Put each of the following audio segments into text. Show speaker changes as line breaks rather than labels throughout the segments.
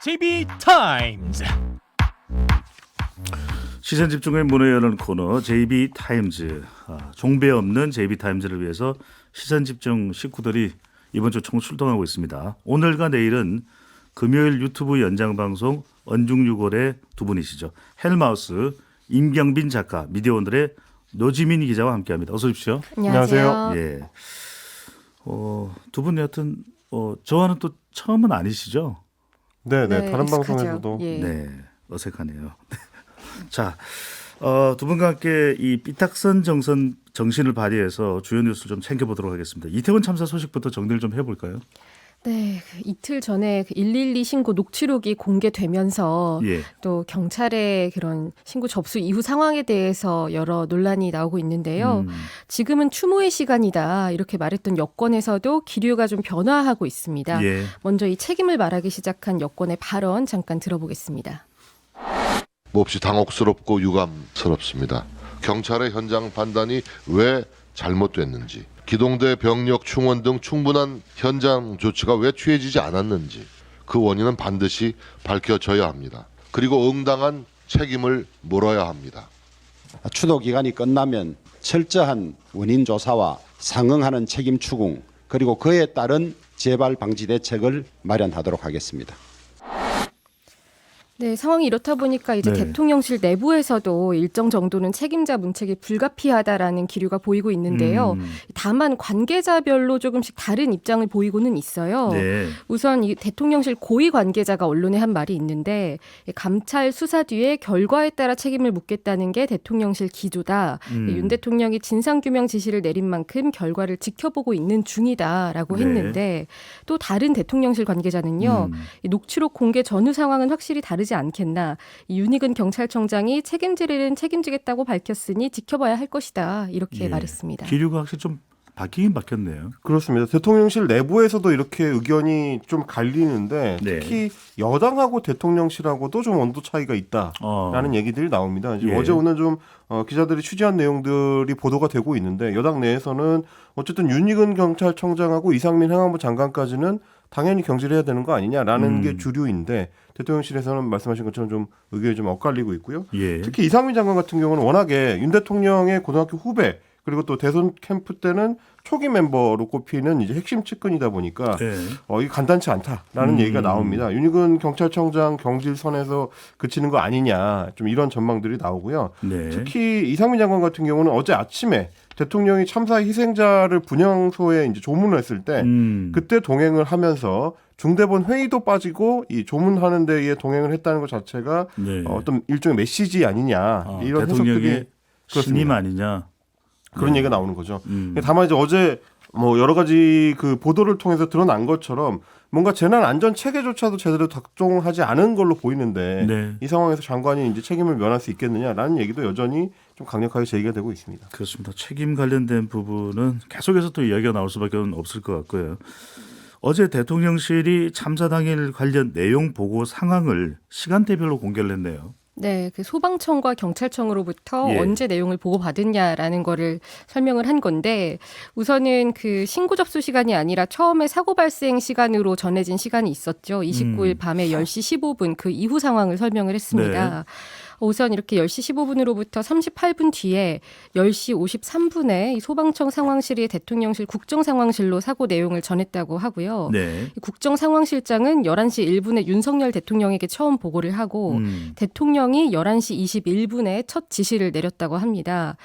JB타임즈.
시선 집중의 문을 여는 코너 JB타임즈. 종배 없는 JB타임즈를 위해서 시선 집중 식구들이 이번 주 총 출동하고 있습니다. 오늘과 내일은 금요일 유튜브 연장 방송 언중유골의 두 분이시죠. 헬마우스 임경빈 작가, 미디어오늘의 노지민 기자와 함께합니다. 어서 오십시오.
안녕하세요.
예. 두 분 여하튼 저와는 또 처음은 아니시죠?
네, 다른
익숙하죠.
방송에서도
예.
네, 어색하네요. 자, 두 분과 함께 이 삐딱선 정선 정신을 발휘해서 주요 뉴스를 좀 챙겨보도록 하겠습니다. 이태원 참사 소식부터 정리를 좀 해볼까요?
네, 이틀 전에 112 신고 녹취록이 공개되면서
예.
또 경찰의 그런 신고 접수 이후 상황에 대해서 여러 논란이 나오고 있는데요. 지금은 추모의 시간이다 이렇게 말했던 여권에서도 기류가 좀 변화하고 있습니다.
예.
먼저 이 책임을 말하기 시작한 여권의 발언 잠깐 들어보겠습니다.
몹시 당혹스럽고 유감스럽습니다. 경찰의 현장 판단이 왜 잘못됐는지, 기동대 병력 충원 등 충분한 현장 조치가 왜 취해지지 않았는지 그 원인은 반드시 밝혀져야 합니다. 그리고 응당한 책임을 물어야 합니다.
추도 기간이 끝나면 철저한 원인 조사와 상응하는 책임 추궁 그리고 그에 따른 재발 방지 대책을 마련하도록 하겠습니다.
네, 상황이 이렇다 보니까 이제
네.
대통령실 내부에서도 일정 정도는 책임자 문책이 불가피하다라는 기류가 보이고 있는데요. 다만 관계자별로 조금씩 다른 입장을 보이고는 있어요.
네.
우선 이 대통령실 고위 관계자가 언론에 한 말이 있는데 감찰 수사 뒤에 결과에 따라 책임을 묻겠다는 게 대통령실 기조다. 윤 대통령이 진상규명 지시를 내린 만큼 결과를 지켜보고 있는 중이다라고
네.
했는데 또 다른 대통령실 관계자는요. 이 녹취록 공개 전후 상황은 확실히 다르지 않겠나. 이 윤익은 경찰청장이 책임질 일은 책임지겠다고 밝혔으니 지켜봐야 할 것이다. 이렇게
예.
말했습니다.
기류가 확실히 좀 바뀌긴 바뀌었네요.
그렇습니다. 대통령실 내부에서도 이렇게 의견이 좀 갈리는데
네.
특히 여당하고 대통령실하고도 좀 온도 차이가 있다라는 얘기들이 나옵니다. 지금
예.
어제 오늘 좀 기자들이 취재한 내용들이 보도가 되고 있는데 여당 내에서는 어쨌든 윤익은 경찰청장하고 이상민 행안부 장관까지는 당연히 경질해야 되는 거 아니냐라는 게 주류인데 대통령실에서는 말씀하신 것처럼 좀 의견이 좀 엇갈리고 있고요.
예.
특히 이상민 장관 같은 경우는 워낙에 윤 대통령의 고등학교 후배 그리고 또 대선 캠프 때는 초기 멤버로 꼽히는 이제 핵심 측근이다 보니까
네.
이게 간단치 않다라는 얘기가 나옵니다. 윤익은 경찰청장 경질선에서 그치는 거 아니냐 좀 이런 전망들이 나오고요.
네.
특히 이상민 장관 같은 경우는 어제 아침에 대통령이 참사 희생자를 분향소에 이제 조문을 했을 때 그때 동행을 하면서 중대본 회의도 빠지고 이 조문하는 데에 동행을 했다는 것 자체가
네.
어떤 일종의 메시지 아니냐 이런
대통령의
해석들이
신임
그렇습니다.
아니냐.
그런
네.
얘기가 나오는 거죠. 다만 이제 어제 뭐 여러 가지 그 보도를 통해서 드러난 것처럼 뭔가 재난 안전 체계조차도 제대로 작동하지 않은 걸로 보이는데
네.
이 상황에서 장관이 이제 책임을 면할 수 있겠느냐라는 얘기도 여전히 좀 강력하게 제기가 되고 있습니다.
그렇습니다. 책임 관련된 부분은 계속해서 또 이야기가 나올 수밖에 없을 것 같고요. 어제 대통령실이 참사 당일 관련 내용 보고 상황을 시간대별로 공개를 했네요.
네, 그 소방청과 경찰청으로부터
예.
언제 내용을 보고받았냐라는 거를 설명을 한 건데 우선은 그 신고 접수 시간이 아니라 처음에 사고 발생 시간으로 전해진 시간이 있었죠. 29일 밤에 10시 15분 그 이후 상황을 설명을 했습니다.
네.
우선 이렇게 10시 15분으로부터 38분 뒤에 10시 53분에 이 소방청 상황실이 대통령실 국정상황실로 사고 내용을 전했다고 하고요.
네.
이 국정상황실장은 11시 1분에 윤석열 대통령에게 처음 보고를 하고 대통령이 11시 21분에 첫 지시를 내렸다고 합니다.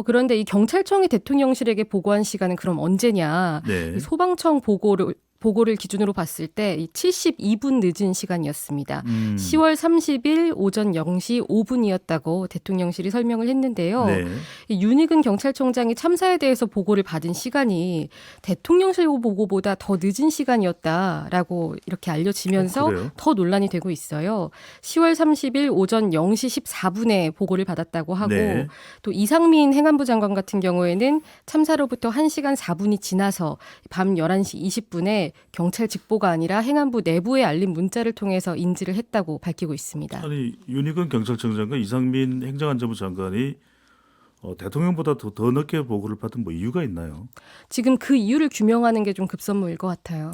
그런데 이 경찰청이 대통령실에게 보고한 시간은 그럼 언제냐?
네.
이 소방청 보고를 기준으로 봤을 때 72분 늦은 시간이었습니다. 10월 30일 오전 0시 5분이었다고 대통령실이 설명을 했는데요.
네.
이 윤익은 경찰청장이 참사에 대해서 보고를 받은 시간이 대통령실 보고보다 더 늦은 시간이었다라고 이렇게 알려지면서
그래요?
더 논란이 되고 있어요. 10월 30일 오전 0시 14분에 보고를 받았다고 하고
네.
또 이상민 행안부 장관 같은 경우에는 참사로부터 1시간 4분이 지나서 밤 11시 20분에 경찰 직보가 아니라 행안부 내부에 알린 문자를 통해서 인지를 했다고 밝히고 있습니다.
아니 윤익은 경찰청장과 이상민 행정안전부 장관이 대통령보다 더 늦게 보고를 받은 뭐 이유가 있나요?
지금 그 이유를 규명하는 게 좀 급선무일 것 같아요.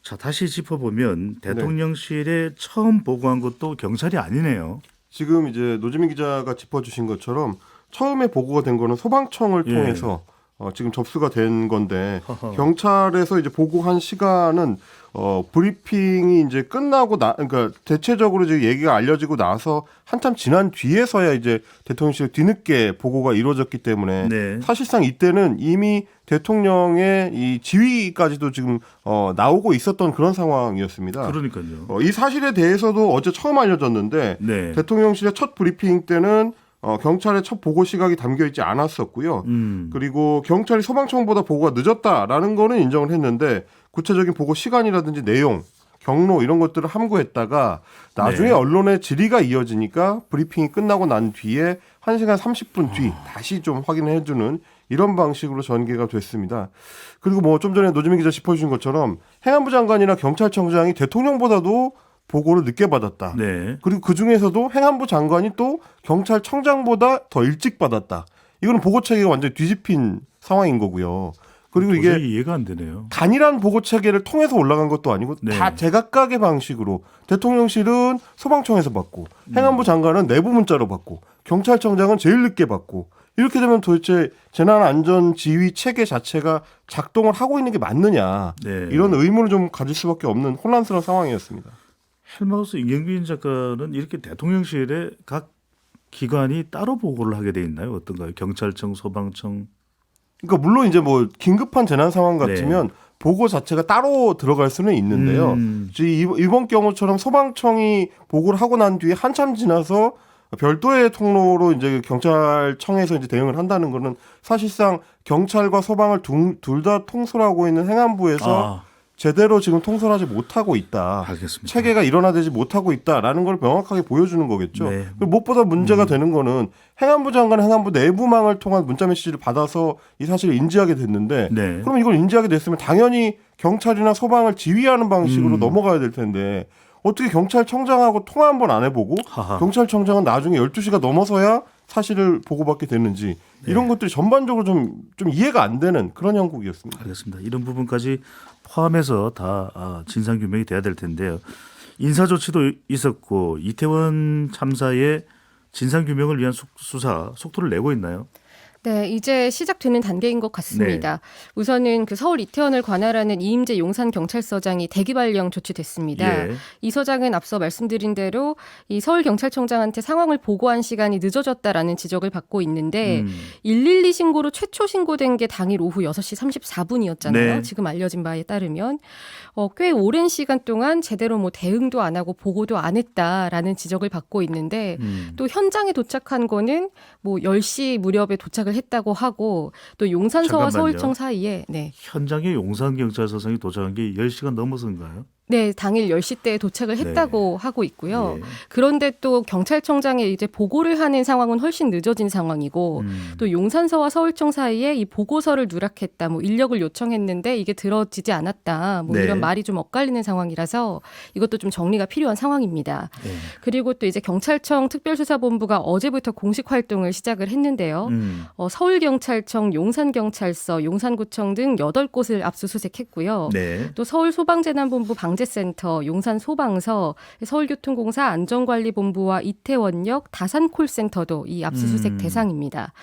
자, 다시 짚어보면 대통령실에 처음 보고한 것도 경찰이 아니네요.
지금 이제 노지민 기자가 짚어주신 것처럼 처음에 보고가 된 거는 소방청을
예.
통해서 지금 접수가 된 건데 경찰에서 이제 보고한 시간은 브리핑이 이제 끝나고 그러니까 대체적으로 이제 얘기가 알려지고 나서 한참 지난 뒤에서야 이제 대통령실 뒤늦게 보고가 이루어졌기 때문에
네.
사실상 이때는 이미 대통령의 이 지휘까지도 지금 나오고 있었던 그런 상황이었습니다.
그러니까요.
이 사실에 대해서도 어제 처음 알려졌는데
네.
대통령실의 첫 브리핑 때는 경찰의 첫 보고 시각이 담겨 있지 않았었고요. 그리고 경찰이 소방청보다 보고가 늦었다라는 거는 인정을 했는데 구체적인 보고 시간이라든지 내용, 경로 이런 것들을 함구했다가 나중에
네.
언론의 질의가 이어지니까 브리핑이 끝나고 난 뒤에 1시간 30분 뒤 다시 좀 확인해 주는 이런 방식으로 전개가 됐습니다. 그리고 뭐 좀 전에 노지민 기자 짚어주신 것처럼 행안부 장관이나 경찰청장이 대통령보다도 보고를 늦게 받았다.
네.
그리고 그 중에서도 행안부 장관이 또 경찰청장보다 더 일찍 받았다. 이거는 보고 체계가 완전히 뒤집힌 상황인 거고요. 그리고 이게
도저히 이해가 안 되네요.
단일한 보고 체계를 통해서 올라간 것도 아니고
네.
다 제각각의 방식으로 대통령실은 소방청에서 받고 행안부 장관은 내부 문자로 받고 경찰청장은 제일 늦게 받고 이렇게 되면 도대체 재난안전지휘 체계 자체가 작동을 하고 있는 게 맞느냐
네.
이런 의문을 좀 가질 수밖에 없는 혼란스러운 상황이었습니다.
헬마우스 임경빈 작가는 이렇게 대통령실에 각 기관이 따로 보고를 하게 돼 있나요? 어떤가요? 경찰청, 소방청.
그러니까 물론 이제 뭐 긴급한 재난 상황 같으면 보고 자체가 따로 들어갈 수는 있는데요. 이번 경우처럼 소방청이 보고를 하고 난 뒤에 한참 지나서 별도의 통로로 이제 경찰청에서 이제 대응을 한다는 거는 사실상 경찰과 소방을 둘 다 통솔하고 있는 행안부에서 제대로 지금 통솔하지 못하고 있다.
알겠습니다.
체계가 일원화되지 못하고 있다라는 걸 명확하게 보여주는 거겠죠.
네.
그리고 무엇보다 문제가 되는 거는 행안부 장관 행안부 내부망을 통한 문자 메시지를 받아서 이 사실을 인지하게 됐는데
네.
그럼 이걸 인지하게 됐으면 당연히 경찰이나 소방을 지휘하는 방식으로 넘어가야 될 텐데 어떻게 경찰청장하고 통화 한 번 안 해보고
하하.
경찰청장은 나중에 12시가 넘어서야 사실을 보고받게 됐는지 이런 것들이 전반적으로 좀 이해가 안 되는 그런 형국이었습니다.
알겠습니다. 이런 부분까지 포함해서 다 진상 규명이 돼야 될 텐데요. 인사 조치도 있었고 이태원 참사의 진상 규명을 위한 수사 속도를 내고 있나요?
네, 이제 시작되는 단계인 것 같습니다. 우선은 그 서울 이태원을 관할하는 이임재 용산경찰서장이 대기발령 조치됐습니다.
예.
이 서장은 앞서 말씀드린 대로 이 서울경찰청장한테 상황을 보고한 시간이 늦어졌다라는 지적을 받고 있는데 112 신고로 최초 신고된 게 당일 오후 6시 34분이었잖아요.
네.
지금 알려진 바에 따르면 꽤 오랜 시간 동안 제대로 뭐 대응도 안 하고 보고도 안 했다라는 지적을 받고 있는데 또 현장에 도착한 거는 뭐 10시 무렵에 도착을 했다고 하고 또 용산서와
잠깐만요.
서울청 사이에
현장에 용산경찰서장이 도착한 게 10시간 넘어서인가요?
네, 당일 10시 때 도착을 했다고 하고 있고요.
예.
그런데 또 경찰청장에 이제 보고를 하는 상황은 훨씬 늦어진 상황이고 또 용산서와 서울청 사이에 이 보고서를 누락했다, 뭐 인력을 요청했는데 이게 들어지지 않았다, 뭐
네.
이런 말이 좀 엇갈리는 상황이라서 이것도 좀 정리가 필요한 상황입니다.
예.
그리고 또 이제 경찰청 특별수사본부가 어제부터 공식 활동을 시작을 했는데요. 서울경찰청, 용산경찰서, 용산구청 등 8곳을 압수수색했고요.
네.
또 서울소방재난본부 방재센터, 용산소방서, 서울교통공사 안전관리본부와 이태원역 다산콜센터도 이 압수수색 대상입니다.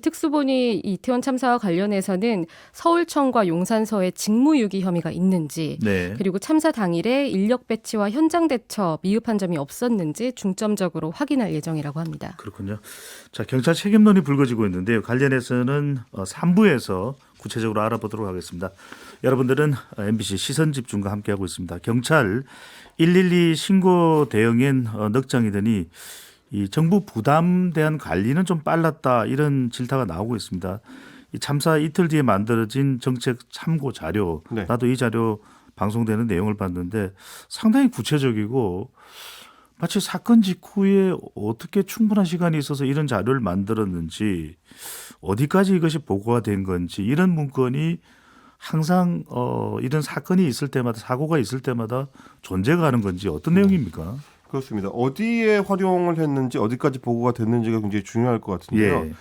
특수본이 이태원 참사와 관련해서는 서울청과 용산서에 직무유기 혐의가 있는지
네.
그리고 참사 당일에 인력 배치와 현장 대처 미흡한 점이 없었는지 중점적으로 확인할 예정이라고 합니다.
그렇군요. 자, 경찰 책임론이 불거지고 있는데요. 관련해서는 3부에서 구체적으로 알아보도록 하겠습니다. 여러분들은 MBC 시선집중과 함께하고 있습니다. 경찰 112 신고 대응엔 넉장이더니 이 정부 부담대한 관리는 좀 빨랐다 이런 질타가 나오고 있습니다. 이 참사 이틀 뒤에 만들어진 정책 참고 자료,
네.
나도 이 자료 방송되는 내용을 봤는데 상당히 구체적이고 마치 사건 직후에 어떻게 충분한 시간이 있어서 이런 자료를 만들었는지 어디까지 이것이 보고가 된 건지 이런 문건이 항상 이런 사건이 있을 때마다 사고가 있을 때마다 존재가 하는 건지 어떤 내용입니까?
그렇습니다. 어디에 활용을 했는지 어디까지 보고가 됐는지가 굉장히 중요할 것 같은데요.
예.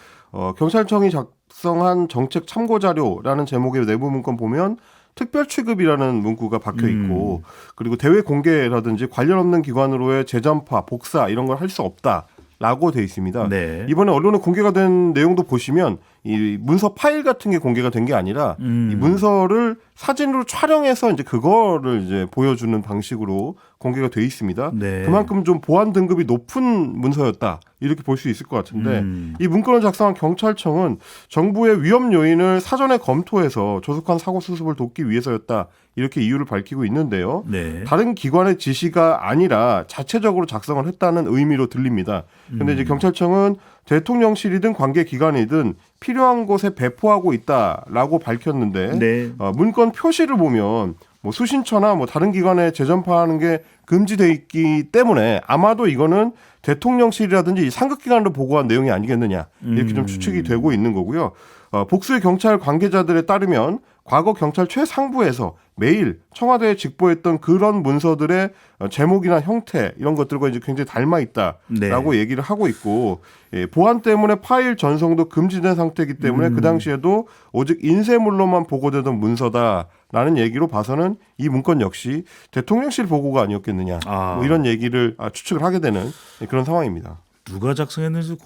경찰청이 작성한 정책 참고 자료라는 제목의 내부 문건 보면 특별 취급이라는 문구가 박혀 있고 그리고 대외 공개라든지 관련 없는 기관으로의 재전파, 복사 이런 걸 할 수 없다라고 돼 있습니다.
네.
이번에 언론에 공개가 된 내용도 보시면 이 문서 파일 같은 게 공개가 된 게 아니라 이 문서를 사진으로 촬영해서 이제 그거를 이제 보여주는 방식으로 공개가 돼 있습니다.
네.
그만큼 좀 보안 등급이 높은 문서였다 이렇게 볼 수 있을 것 같은데 이 문건을 작성한 경찰청은 정부의 위험 요인을 사전에 검토해서 조속한 사고 수습을 돕기 위해서였다 이렇게 이유를 밝히고 있는데요.
네.
다른 기관의 지시가 아니라 자체적으로 작성을 했다는 의미로 들립니다. 그런데 이제 경찰청은 대통령실이든 관계기관이든 필요한 곳에 배포하고 있다라고 밝혔는데
네.
문건 표시를 보면 뭐 수신처나 뭐 다른 기관에 재전파하는 게 금지돼 있기 때문에 아마도 이거는 대통령실이라든지 상급기관으로 보고한 내용이 아니겠느냐 이렇게 좀 추측이 되고 있는 거고요. 복수의 경찰 관계자들에 따르면 과거 경찰 최상부에서 매일 청와대에 직보했던 그런 문서들의 제목이나 형태 이런 것들과 이제 굉장히 닮아 있다라고
네.
얘기를 하고 있고 보안 때문에 파일 전송도 금지된 상태이기 때문에 그 당시에도 오직 인쇄물로만 보고되던 문서다라는 얘기로 봐서는 이 문건 역시 대통령실 보고가 아니었겠느냐 뭐 이런 얘기를 추측을 하게 되는 그런 상황입니다.
누가 작성했는지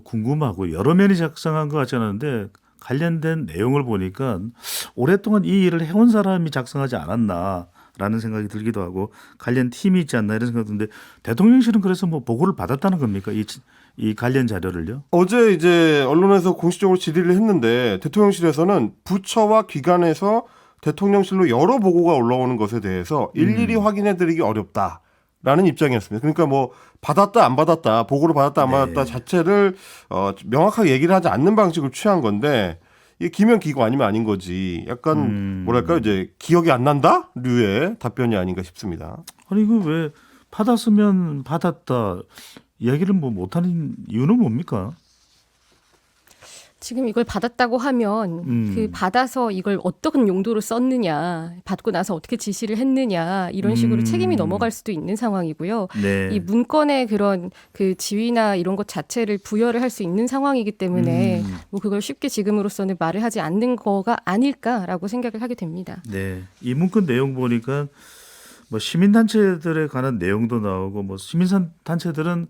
궁금하고 여러 면이 작성한 것 같지 않은데 관련된 내용을 보니까 오랫동안 이 일을 해온 사람이 작성하지 않았나라는 생각이 들기도 하고 관련 팀이 있지 않나 이런 생각이 드는데 대통령실은 그래서 뭐 보고를 받았다는 겁니까? 이 관련 자료를요?
어제 이제 언론에서 공식적으로 질의를 했는데 대통령실에서는 부처와 기관에서 대통령실로 여러 보고가 올라오는 것에 대해서 일일이 확인해드리기 어렵다라는 입장이었습니다. 그러니까 뭐 받았다 안 받았다 보고를 받았다 안 받았다 자체를 명확하게 얘기를 하지 않는 방식을 취한 건데 이게 기면 기고 아니면 아닌 거지 약간 뭐랄까요 이제 기억이 안 난다 류의 답변이 아닌가 싶습니다.
아니 이거 왜 받았으면 받았다 얘기를 뭐 못하는 이유는 뭡니까?
지금 이걸 받았다고 하면 그 받아서 이걸 어떤 용도로 썼느냐, 받고 나서 어떻게 지시를 했느냐 이런 식으로 책임이 넘어갈 수도 있는 상황이고요.
네.
이 문건의 그런 그 지위나 이런 것 자체를 부여를 할 수 있는 상황이기 때문에 뭐 그걸 쉽게 지금으로서는 말을 하지 않는 거가 아닐까라고 생각을 하게 됩니다.
네. 이 문건 내용 보니까 뭐 시민단체들에 관한 내용도 나오고 뭐 시민단체들은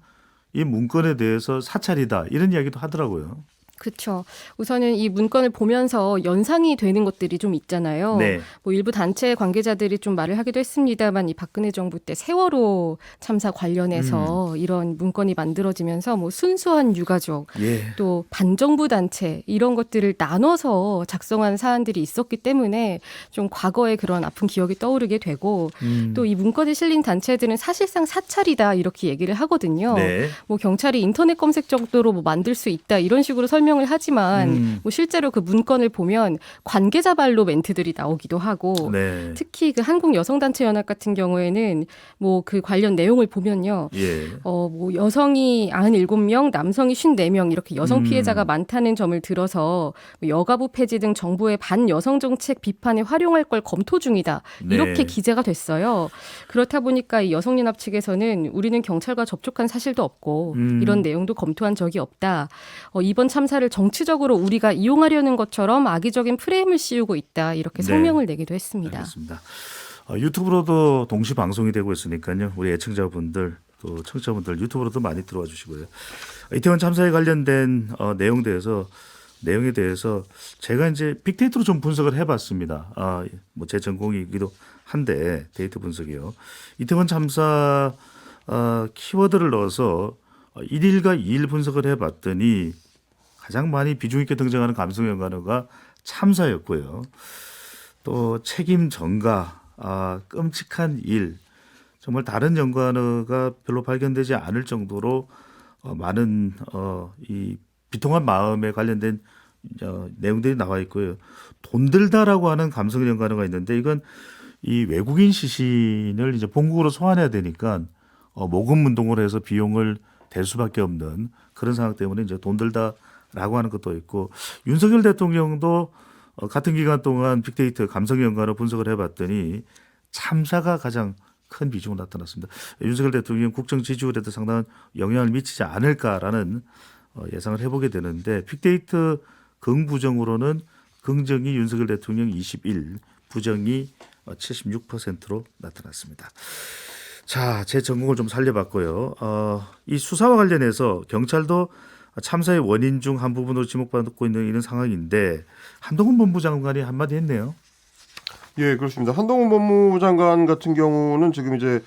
이 문건에 대해서 사찰이다 이런 이야기도 하더라고요.
그렇죠. 우선은 이 문건을 보면서 연상이 되는 것들이 좀 있잖아요.
네.
뭐 일부 단체 관계자들이 좀 말을 하기도 했습니다만 이 박근혜 정부 때 세월호 참사 관련해서 이런 문건이 만들어지면서 뭐 순수한 유가족
예.
또 반정부 단체 이런 것들을 나눠서 작성한 사안들이 있었기 때문에 좀 과거의 그런 아픈 기억이 떠오르게 되고 또 이 문건에 실린 단체들은 사실상 사찰이다 이렇게 얘기를 하거든요.
네.
뭐 경찰이 인터넷 검색 정도로 뭐 만들 수 있다 이런 식으로 설명을 하지만 뭐 실제로 그 문건을 보면 관계자 발로 멘트들이 나오기도 하고
네.
특히 그 한국여성단체연합 같은 경우에는 뭐 그 관련 내용을 보면요.
예.
뭐 여성이 97명, 남성이 54명 이렇게 여성 피해자가 많다는 점을 들어서 여가부 폐지 등 정부의 반여성 정책 비판에 활용할 걸 검토 중이다.
네.
이렇게 기재가 됐어요. 그렇다 보니까 이 여성연합 측에서는 우리는 경찰과 접촉한 사실도 없고 이런 내용도 검토한 적이 없다. 이번 참사를 정치적으로 우리가 이용하려는 것처럼 악의적인 프레임을 씌우고 있다. 이렇게 성명을 내기도 했습니다.
알겠습니다. 유튜브로도 동시 방송이 되고 있으니까요. 우리 애청자분들 또 청취자분들 유튜브로도 많이 들어와 주시고요. 이태원 참사에 관련된 내용에 대해서 제가 이제 빅데이터로 좀 분석을 해봤습니다. 뭐 제 전공이기도 한데 데이터 분석이요. 이태원 참사 키워드를 넣어서 1일과 2일 분석을 해봤더니 가장 많이 비중 있게 등장하는 감성 연관어가 참사였고요. 또 책임 전가, 끔찍한 일, 정말 다른 연관어가 별로 발견되지 않을 정도로 많은 이 비통한 마음에 관련된 내용들이 나와 있고요. 돈 들다라고 하는 감성 연관어가 있는데 이건 이 외국인 시신을 이제 본국으로 소환해야 되니까 모금 운동을 해서 비용을 댈 수밖에 없는 그런 상황 때문에 이제 돈 들다라고 하는 것도 있고 윤석열 대통령도 같은 기간 동안 빅데이터 감성 연관어 분석을 해봤더니 참사가 가장 큰 비중으로 나타났습니다. 윤석열 대통령 국정 지지율에도 상당한 영향을 미치지 않을까라는 예상을 해보게 되는데 빅데이터 긍부정으로는 긍정이 윤석열 대통령 21, 부정이 76%로 나타났습니다. 자, 제 전공을 좀 살려봤고요. 이 수사와 관련해서 경찰도 참사의 원인 중 한 부분으로 지목받고 있는 이런 상황인데 한동훈 법무장관이 한마디 했네요.
예, 그렇습니다. 한동훈 법무장관 같은 경우는 지금 이제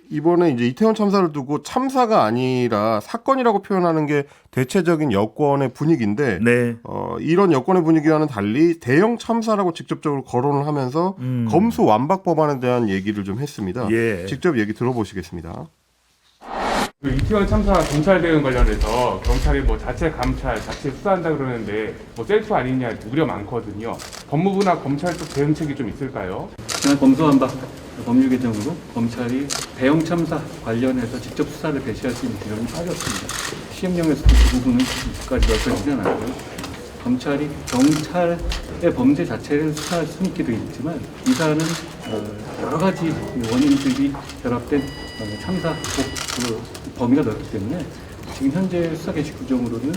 이번에 이제 이태원 참사를 두고 참사가 아니라 사건이라고 표현하는 게 대체적인 여권의 분위기인데
네.
이런 여권의 분위기와는 달리 대형 참사라고 직접적으로 거론을 하면서 검수 완박 법안에 대한 얘기를 좀 했습니다.
예.
직접 얘기 들어보시겠습니다.
그 이태원 참사 경찰 대응 관련해서 경찰이 뭐 자체 감찰, 자체 수사한다 그러는데 뭐 셀프 아니냐 우려 많거든요. 법무부나 검찰 쪽 대응책이 좀 있을까요?
지난 검수완박 법률 개정으로 검찰이 대형 참사 관련해서 직접 수사를 개시할 수 있는 기능이 빠졌습니다. 시행령에서도 그 부분은 아직까지 넓혀지는 않고요. 검찰이 경찰의 범죄 자체를 수사할 수는 있게 되어 있지만 이 사안은 여러 가지 원인들이 결합된 참사 그 범위가 넓기 때문에 지금 현재 수사 개시 규정으로는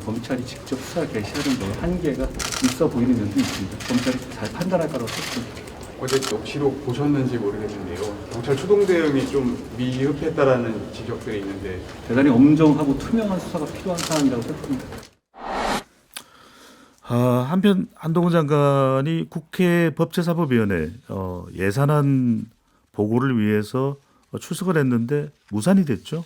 검찰이 직접 수사 개시하는 데 한계가 있어 보이는 면도 있습니다. 검찰이 잘 판단할 거라고 생각합니다.
어제 녹취록 보셨는지 모르겠는데요. 경찰 추동 대응이 좀 미흡했다라는 지적들이 있는데
대단히 엄정하고 투명한 수사가 필요한 사안이라고 생각합니다.
한편 한동훈 장관이 국회 법제사법위원회 예산안 보고를 위해서 출석을 했는데 무산이 됐죠.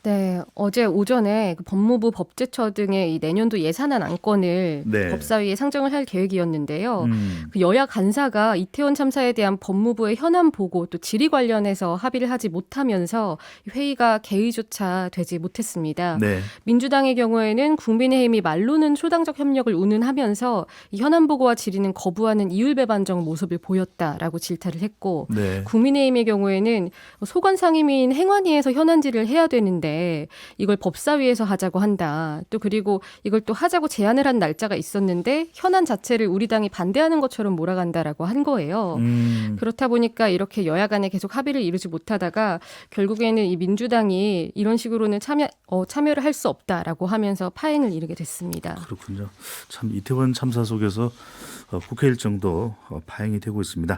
네, 어제 오전에 그 법무부 법제처 등의 이 내년도 예산안 안건을
네.
법사위에 상정을 할 계획이었는데요. 그 여야 간사가 이태원 참사에 대한 법무부의 현안 보고 또 질의 관련해서 합의를 하지 못하면서 회의가 개의조차 되지 못했습니다.
네.
민주당의 경우에는 국민의힘이 말로는 초당적 협력을 운운하면서 이 현안 보고와 질의는 거부하는 이율배반적 모습을 보였다라고 질타를 했고
네.
국민의힘의 경우에는 소관 상임위인 행안위에서 현안 질의를 해야 되는데 이걸 법사위에서 하자고 한다. 또 그리고 이걸 또 하자고 제안을 한 날짜가 있었는데 현안 자체를 우리 당이 반대하는 것처럼 몰아간다라고 한 거예요. 그렇다 보니까 이렇게 여야 간에 계속 합의를 이루지 못하다가 결국에는 이 민주당이 이런 식으로는 참여를 할 수 없다라고 하면서 파행을 이르게 됐습니다.
그렇군요. 참 이태원 참사 속에서 국회 일정도 파행이 되고 있습니다.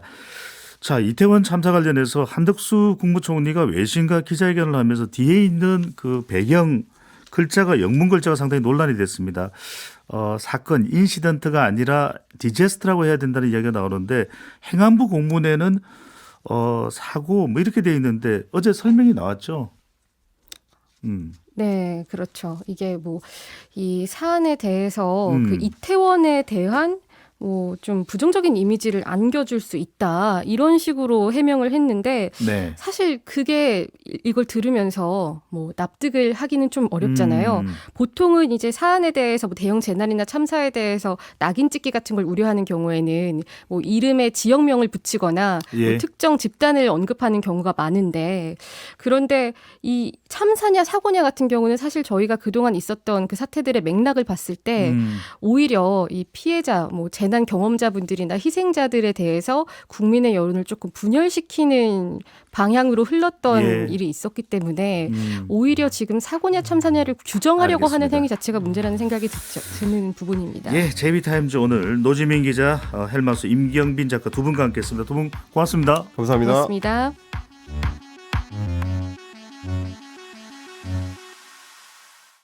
자, 이태원 참사 관련해서 한덕수 국무총리가 외신과 기자회견을 하면서 뒤에 있는 그 배경 글자가 영문 글자가 상당히 논란이 됐습니다. 사건 인시던트가 아니라 디제스트라고 해야 된다는 이야기가 나오는데 행안부 공문에는 사고 뭐 이렇게 돼 있는데 어제 설명이 나왔죠.
네, 그렇죠. 이게 뭐 이 사안에 대해서 그 이태원에 대한 뭐 좀 부정적인 이미지를 안겨줄 수 있다 이런 식으로 해명을 했는데
네.
사실 그게 이걸 들으면서 뭐 납득을 하기는 좀 어렵잖아요. 보통은 이제 사안에 대해서 뭐 대형 재난이나 참사에 대해서 낙인 찍기 같은 걸 우려하는 경우에는 뭐 이름에 지역명을 붙이거나
예.
뭐 특정 집단을 언급하는 경우가 많은데 그런데 이 참사냐 사고냐 같은 경우는 사실 저희가 그동안 있었던 그 사태들의 맥락을 봤을 때 오히려 이 피해자 뭐 재난 경험자분들이나 희생자들에 대해서 국민의 여론을 조금 분열시키는 방향으로 흘렀던
예.
일이 있었기 때문에 오히려 지금 사고냐 참사냐를 규정하려고 하는
알겠습니다.
행위 자체가 문제라는 생각이 드는 부분입니다.
예, JB타임즈 오늘 노지민 기자, 헬마우스 임경빈 작가 두 분과 함께했습니다. 두 분 고맙습니다.
감사합니다.
고맙습니다.